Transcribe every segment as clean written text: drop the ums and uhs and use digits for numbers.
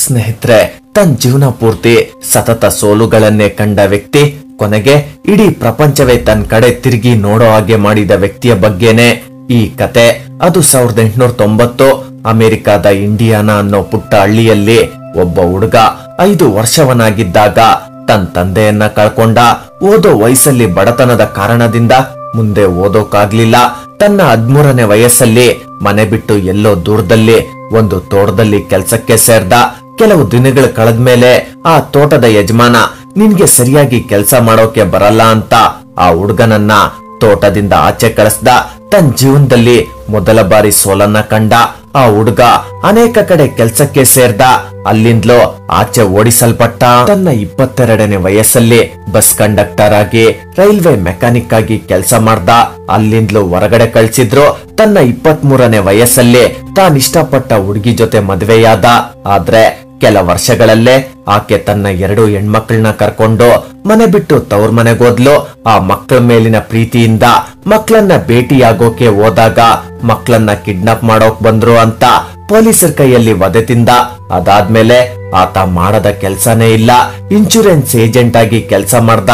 ಸ್ನೇಹಿತರೆ, ತನ್ನ ಜೀವನ ಪೂರ್ತಿ ಸತತ ಸೋಲುಗಳನ್ನೇ ಕಂಡ ವ್ಯಕ್ತಿ ಕೊನೆಗೆ ಇಡೀ ಪ್ರಪಂಚವೇ ತನ್ನ ಕಡೆ ತಿರುಗಿ ನೋಡೋ ಹಾಗೆ ಮಾಡಿದ ವ್ಯಕ್ತಿಯ ಬಗ್ಗೆನೆ ಈ ಕತೆ. ಅದು 1890 ಅಮೆರಿಕಾದ ಇಂಡಿಯಾನಾ ಅನ್ನೋ ಪುಟ್ಟ ಹಳ್ಳಿಯಲ್ಲಿ ಒಬ್ಬ ಹುಡುಗ 5 ವರ್ಷವನಾಗಿದ್ದಾಗ ತನ್ನ ತಂದೆಯನ್ನ ಕಳ್ಕೊಂಡ. ಓದೋ ವಯಸ್ಸಲ್ಲಿ ಬಡತನದ ಕಾರಣದಿಂದ ಮುಂದೆ ಓದೋಕಾಗ್ಲಿಲ್ಲ. ತನ್ನ 13ನೇ ವಯಸ್ಸಲ್ಲಿ ಮನೆ ಬಿಟ್ಟು ಎಲ್ಲೋ ದೂರದಲ್ಲಿ ಒಂದು ತೋಟದಲ್ಲಿ ಕೆಲ್ಸಕ್ಕೆ ಸೇರ್ದ. ಕೆಲವು ದಿನಗಳು ಕಳೆದ್ಮೇಲೆ ಆ ತೋಟದ ಯಜಮಾನ ನಿನ್ಗೆ ಸರಿಯಾಗಿ ಕೆಲಸ ಮಾಡೋಕೆ ಬರಲ್ಲ ಅಂತ ಆ ಹುಡುಗನನ್ನ ತೋಟದಿಂದ ಆಚೆ ಕಳಿಸ್ದ. ತನ್ನ ಜೀವನದಲ್ಲಿ ಮೊದಲ ಬಾರಿ ಸೋಲನ್ನ ಕಂಡ. ಆ ಹುಡುಗ ಅನೇಕ ಕಡೆ ಕೆಲ್ಸಕ್ಕೆ ಸೇರ್ದ. ಅಲ್ಲಿಂದಲೂ ಆಚೆ ಓಡಿಸಲ್ಪಟ್ಟ. ತನ್ನ 22ನೇ ವಯಸ್ಸಲ್ಲಿ ಬಸ್ ಕಂಡಕ್ಟರ್ ಆಗಿ, ರೈಲ್ವೆ ಮೆಕ್ಯಾನಿಕ್ ಆಗಿ ಕೆಲಸ ಮಾಡ್ದ. ಅಲ್ಲಿಂದಲೂ ಹೊರಗಡೆ ಕಳ್ಸಿದ್ರು. ತನ್ನ 23ನೇ ವಯಸ್ಸಲ್ಲಿ ತಾನಿಷ್ಟಪಟ್ಟ ಹುಡುಗಿ ಜೊತೆ ಮದುವೆಯಾದ. ಆದ್ರೆ ಕೆಲ ವರ್ಷಗಳಲ್ಲೇ ಆಕೆ ತನ್ನ 2 ಹೆಣ್ಮಕ್ಳನ್ನ ಕರ್ಕೊಂಡು ಮನೆ ಬಿಟ್ಟು ತವ್ರ ಮನೆಗೋದ್ಲು. ಆ ಮಕ್ಕಳ ಮೇಲಿನ ಪ್ರೀತಿಯಿಂದ ಮಕ್ಕಳನ್ನ ಭೇಟಿಯಾಗೋಕೆ ಹೋದಾಗ ಮಕ್ಕಳನ್ನ ಕಿಡ್ನಾಪ್ ಮಾಡೋಕ್ ಬಂದ್ರು ಅಂತ ಪೊಲೀಸರ ಕೈಯಲ್ಲಿ ವಧೆ ತಿಂದ. ಅದಾದ್ಮೇಲೆ ಆತ ಮಾಡದ ಕೆಲ್ಸನೇ ಇಲ್ಲ. ಇನ್ಶೂರೆನ್ಸ್ ಏಜೆಂಟ್ ಆಗಿ ಕೆಲಸ ಮಾಡ್ದ,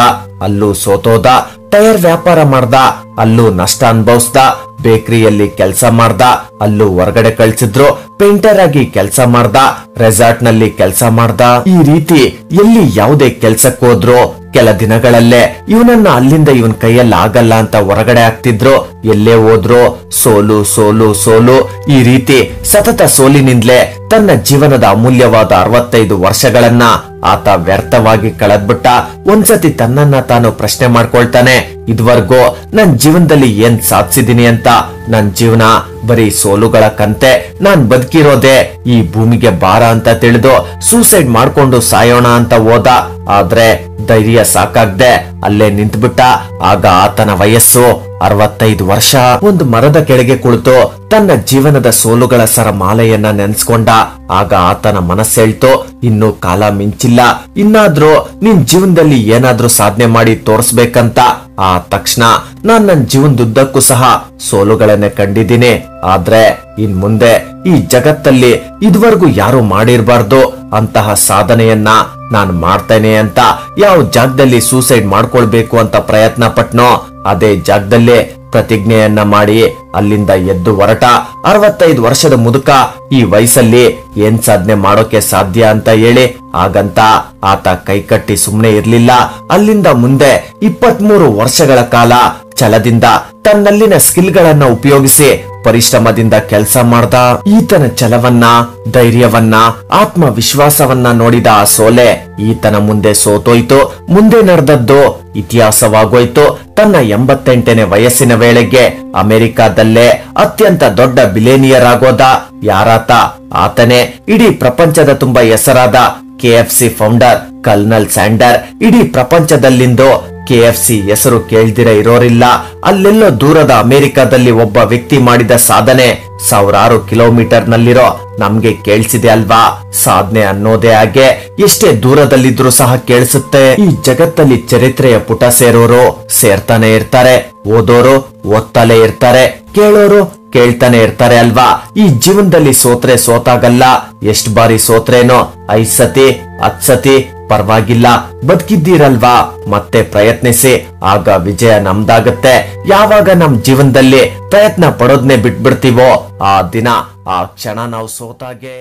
ಅಲ್ಲೂ ಸೋತೋದ. ಟೈರ್ ವ್ಯಾಪಾರ ಮಾಡ್ದ, ಅಲ್ಲೂ ನಷ್ಟ ಅನುಭವಿಸ್ದ. ಬೇಕರಿಯಲ್ಲಿ ಕೆಲಸ ಮಾಡ್ದ, ಅಲ್ಲೂ ಹೊರಗಡೆ ಕಳ್ಸಿದ್ರು. ಪೇಂಟರ್ ಆಗಿ ಕೆಲಸ ಮಾಡ್ದ, ರೆಸಾರ್ಟ್ ನಲ್ಲಿ ಕೆಲಸ ಮಾಡ್ದ. ಈ ರೀತಿ ಎಲ್ಲಿ ಯಾವುದೇ ಕೆಲ್ಸಕ್ಕೆ ಹೋದ್ರು ಕೆಲ ದಿನಗಳಲ್ಲೇ ಇವನನ್ನ ಅಲ್ಲಿಂದ ಇವನ್ ಕೈಯಲ್ಲಿ ಆಗಲ್ಲ ಅಂತ ಹೊರಗಡೆ ಹಾಕ್ತಿದ್ರು. ಎಲ್ಲೇ ಹೋದ್ರು ಸೋಲು ಸೋಲು ಸೋಲು. ಈ ರೀತಿ ಸತತ ಸೋಲಿನಿಂದಲೇ ತನ್ನ ಜೀವನದ ಅಮೂಲ್ಯವಾದ 65 ವರ್ಷಗಳನ್ನ ಆತ ವ್ಯರ್ಥವಾಗಿ ಕಳೆದ್ಬಿಟ್ಟ. ಒಂದ್ಸತಿ ತನ್ನನ್ನ ತಾನು ಪ್ರಶ್ನೆ ಮಾಡ್ಕೊಳ್ತಾನೆ, ಇದುವರೆಗೂ ನನ್ ಜೀವನದಲ್ಲಿ ಏನ್ ಸಾಧಿಸಿದೀನಿ ಅಂತ. ನನ್ ಜೀವನ ಬರೀ ಸೋಲುಗಳ ಕಂತೆ. ನಾನ್ ಬದುಕಿರೋದೆ ಈ ಭೂಮಿಗೆ ಭಾರ ಅಂತ ತಿಳಿದು ಸೂಸೈಡ್ ಮಾಡ್ಕೊಂಡು ಸಾಯೋಣ ಅಂತ ಹೋದ. ಆದ್ರೆ ಧೈರ್ಯ ಸಾಕಾಗ್ದೆ ಅಲ್ಲೇ ನಿಂತ್ಬಿಟ್ಟ. ಆಗ ಆತನ ವಯಸ್ಸು 65 ವರ್ಷ. ಒಂದು ಮರದ ಕೆಳಗೆ ಕುಳಿತು ತನ್ನ ಜೀವನದ ಸೋಲುಗಳ ಸರಮಾಲೆಯನ್ನ ನೆನ್ಸ್ಕೊಂಡ. ಆಗ ಆತನ ಮನಸ್ಸೇಳ್ತು, ಇನ್ನು ಕಾಲ ಮಿಂಚಿಲ್ಲ, ಇನ್ನಾದ್ರೂ ನಿನ್ ಜೀವನದಲ್ಲಿ ಏನಾದ್ರೂ ಸಾಧನೆ ಮಾಡಿ ತೋರ್ಸ್ಬೇಕಂತ. ಆ ತಕ್ಷಣ ನಾನ್ ನನ್ನ ಜೀವನದುದ್ದಕ್ಕೂ ಸಹ ಸೋಲುಗಳನ್ನೇ ಕಂಡಿದ್ದೀನಿ. ಆದ್ರೆ ಇನ್ ಮುಂದೆ ಈ ಜಗತ್ತಲ್ಲಿ ಇದುವರೆಗೂ ಯಾರು ಮಾಡಿರ್ಬಾರ್ದು ಅಂತಹ ಸಾಧನೆಯನ್ನ ನಾನು ಮಾಡ್ತೇನೆ ಅಂತ ಯಾವ ಜಾಗದಲ್ಲಿ ಸೂಸೈಡ್ ಮಾಡ್ಕೊಳ್ಬೇಕು ಅಂತ ಪ್ರಯತ್ನ ಪಟ್ನೋ ಅದೇ ಜಾಗದಲ್ಲೇ ಪ್ರತಿಜ್ಞೆಯನ್ನ ಮಾಡಿ ಅಲ್ಲಿಂದ ಎದ್ದು ಹೊರಟ. 65 ವರ್ಷದ ಮುದುಕ ಈ ವಯಸ್ಸಲ್ಲಿ ಏನ್ ಸಾಧನೆ ಮಾಡೋಕೆ ಸಾಧ್ಯ ಅಂತ ಹೇಳಿ ಹಾಗಂತ ಆತ ಕೈಕಟ್ಟಿ ಸುಮ್ನೆ ಇರ್ಲಿಲ್ಲ. ಅಲ್ಲಿಂದ ಮುಂದೆ 23 ವರ್ಷಗಳ ಕಾಲ ಛಲದಿಂದ ತನ್ನಲ್ಲಿನ ಸ್ಕಿಲ್ ಗಳನ್ನ ಉಪಯೋಗಿಸಿ ಪರಿಶ್ರಮದಿಂದ ಕೆಲಸ ಮಾಡ್ದ. ಈತನ ಛಲವನ್ನ, ಧೈರ್ಯವನ್ನ, ಆತ್ಮವಿಶ್ವಾಸವನ್ನ ನೋಡಿದ ಆ ಸೋಲೆ ಈತನ ಮುಂದೆ ಸೋತೋಯ್ತು. ಮುಂದೆ ನಡೆದದ್ದು ಇತಿಹಾಸವಾಗೋಯ್ತು. ತನ್ನ 88ನೇ ವಯಸ್ಸಿನ ವೇಳೆಗೆ ಅಮೆರಿಕಾದಲ್ಲೇ ಅತ್ಯಂತ ದೊಡ್ಡ ಬಿಲೇನಿಯರ್ ಆಗೋದ. ಯಾರಾತ? ಆತನೇ ಇಡೀ ಪ್ರಪಂಚದ ತುಂಬಾ ಹೆಸರಾದ KFC ಫೌಂಡರ್ ಕರ್ನಲ್ ಸ್ಯಾಂಡರ್. ಇಡೀ ಪ್ರಪಂಚದಲ್ಲಿಂದು KFC ಹೆಸರು ಕೇಳ್ದಿರ ಇರೋರಿಲ್ಲ. ಅಲ್ಲೆಲ್ಲೋ ದೂರದ ಅಮೆರಿಕಾದಲ್ಲಿ ಒಬ್ಬ ವ್ಯಕ್ತಿ ಮಾಡಿದ ಸಾಧನೆ ಸಾವಿರಾರು ಕಿಲೋಮೀಟರ್ ನಲ್ಲಿರೋ ನಮ್ಗೆ ಕೇಳಿಸಿದೆ ಅಲ್ವಾ? ಸಾಧನೆ ಅನ್ನೋದೇ ಹಾಗೆ, ಎಷ್ಟೇ ದೂರದಲ್ಲಿದ್ರು ಸಹ ಕೇಳಿಸುತ್ತೆ. ಈ ಜಗತ್ತಲ್ಲಿ ಚರಿತ್ರೆಯ ಪುಟ ಸೇರೋರು ಸೇರ್ತಾನೆ ಇರ್ತಾರೆ, ಓದೋರು ಓದ್ತಾನೆ ಇರ್ತಾರೆ, ಕೇಳೋರು ಕೇಳ್ತಾನೆ ಇರ್ತಾರೆ ಅಲ್ವಾ? ಈ ಜೀವನದಲ್ಲಿ ಸೋತ್ರೆ ಸೋತಾಗಲ್ಲ. ಎಷ್ಟ್ ಬಾರಿ ಸೋತ್ರೇನೋ 5 ಸತಿ 10 ಸತಿ ಪರವಾಗಿಲ್ಲ, ಬದುಕಿದ್ದೀರಲ್ವಾ, ಮತ್ತೆ ಪ್ರಯತ್ನಿಸಿ, ಆಗ ವಿಜಯ ನಮ್ದಾಗತ್ತೆ. ಯಾವಾಗ ನಮ್ ಜೀವನದಲ್ಲಿ ಪ್ರಯತ್ನ ಪಡೋದ್ನೇ ಬಿಟ್ಬಿಡ್ತೀವೋ ಆ ದಿನ ಆ ಕ್ಷಣ ನಾವು ಸೋತಾಗೆ.